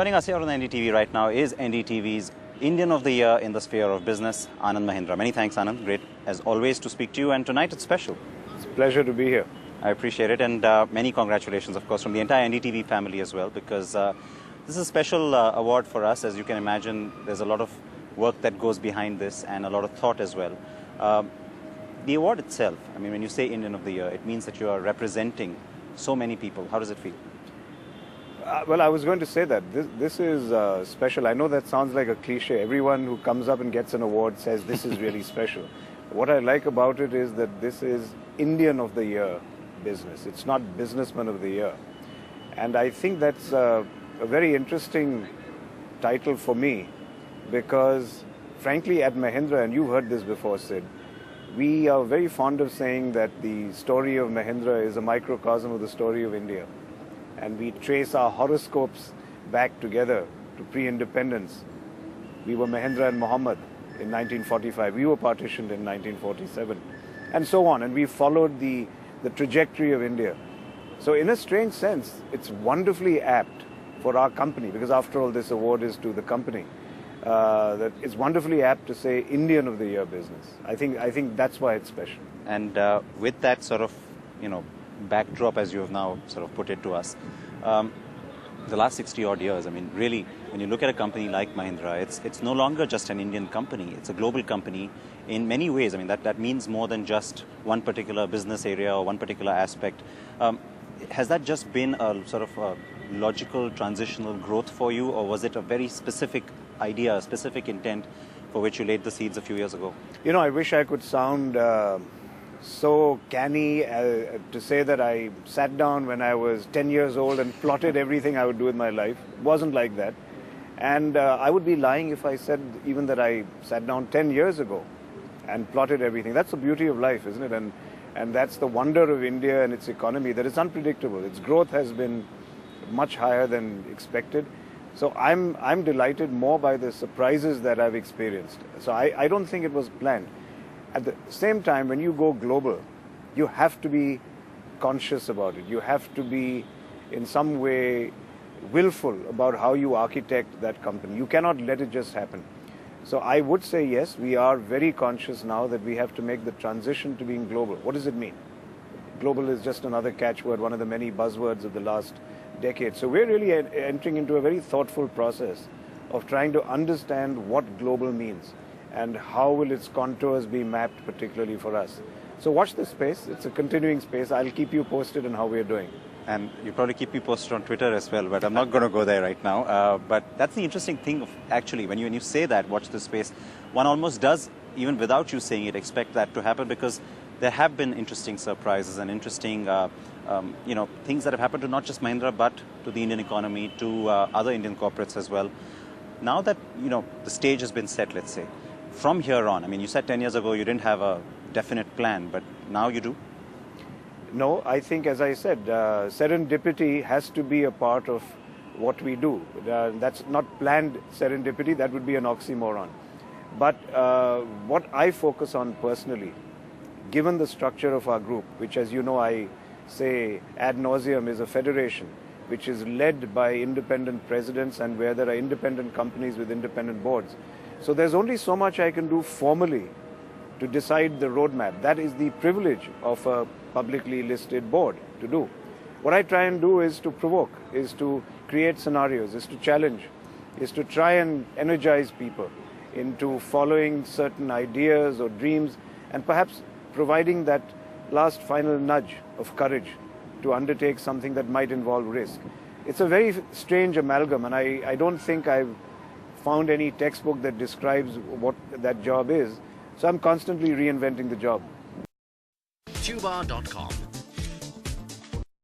Joining us here on NDTV right now is NDTV's Indian of the Year in the sphere of business, Anand Mahindra. Many thanks, Anand. Great, as always, to speak to you. And tonight it's special. It's a pleasure to be here. I appreciate it. And many congratulations, of course, from the entire NDTV family as well, because this is a special award for us. As you can imagine, there's a lot of work that goes behind this and a lot of thought as well. The award itself, I mean, when you say Indian of the Year, it means that you are representing so many people. How does it feel? Well, I was going to say that this is special. I know that sounds like a cliche. Everyone who comes up and gets an award says this is really special. What I like about it is that this is Indian of the Year business. It's not Businessman of the Year. And I think that's a very interesting title for me because, frankly, at Mahindra, and you've heard this before, Sid, we are very fond of saying that the story of Mahindra is a microcosm of the story of India. And we trace our horoscopes back together to pre-independence. We were Mahindra and Muhammad in 1945. We were partitioned in 1947. And so on. And we followed the trajectory of India. So in a strange sense, it's wonderfully apt for our company, because after all, this award is to the company, that it's wonderfully apt to say Indian of the Year business. I think that's why it's special. And with that sort of, backdrop, as you have now sort of put it to us, the last 60 odd years, I mean, really, when you look at a company like Mahindra, it's no longer just an Indian company. It's a global company in many ways. I mean, that means more than just one particular business area or one particular aspect. Has that just been a sort of a logical transitional growth for you, or was it a very specific idea, a specific intent for which you laid the seeds a few years ago? I wish I could sound so canny to say that I sat down when I was 10 years old and plotted everything I would do with my life. It wasn't like that. And I would be lying if I said even that I sat down 10 years ago and plotted everything. That's the beauty of life, isn't it? And that's the wonder of India and its economy, that it's unpredictable. Its growth has been much higher than expected. So I'm delighted more by the surprises that I've experienced. So I don't think it was planned. At the same time, when you go global, you have to be conscious about it. You have to be, in some way, willful about how you architect that company. You cannot let it just happen. So I would say, yes, we are very conscious now that we have to make the transition to being global. What does it mean? Global is just another catchword, one of the many buzzwords of the last decade. So we're really entering into a very thoughtful process of trying to understand what global means and how will its contours be mapped particularly for us. So watch this space. It's a continuing space. I'll keep you posted on how we're doing. And you probably keep me posted on Twitter as well, but I'm not going to go there right now. But that's the interesting thing of actually, when you say that, watch this space, one almost does, even without you saying it, expect that to happen, because there have been interesting surprises and interesting things that have happened to not just Mahindra, but to the Indian economy, to other Indian corporates as well. Now that, the stage has been set, let's say, from here on, I mean, you said 10 years ago you didn't have a definite plan, but now you do? No, I think, as I said, serendipity has to be a part of what we do. That's not planned serendipity, that would be an oxymoron. But what I focus on personally, given the structure of our group, which, as you know, I say ad nauseum, is a federation, which is led by independent presidents and where there are independent companies with independent boards. So there's only so much I can do formally to decide the roadmap. That is the privilege of a publicly listed board to do. What I try and do is to provoke, is to create scenarios, is to challenge, is to try and energize people into following certain ideas or dreams, and perhaps providing that last final nudge of courage to undertake something that might involve risk. It's a very strange amalgam, and I don't think I've found any textbook that describes what that job is. So I'm constantly reinventing the job. Tuba.com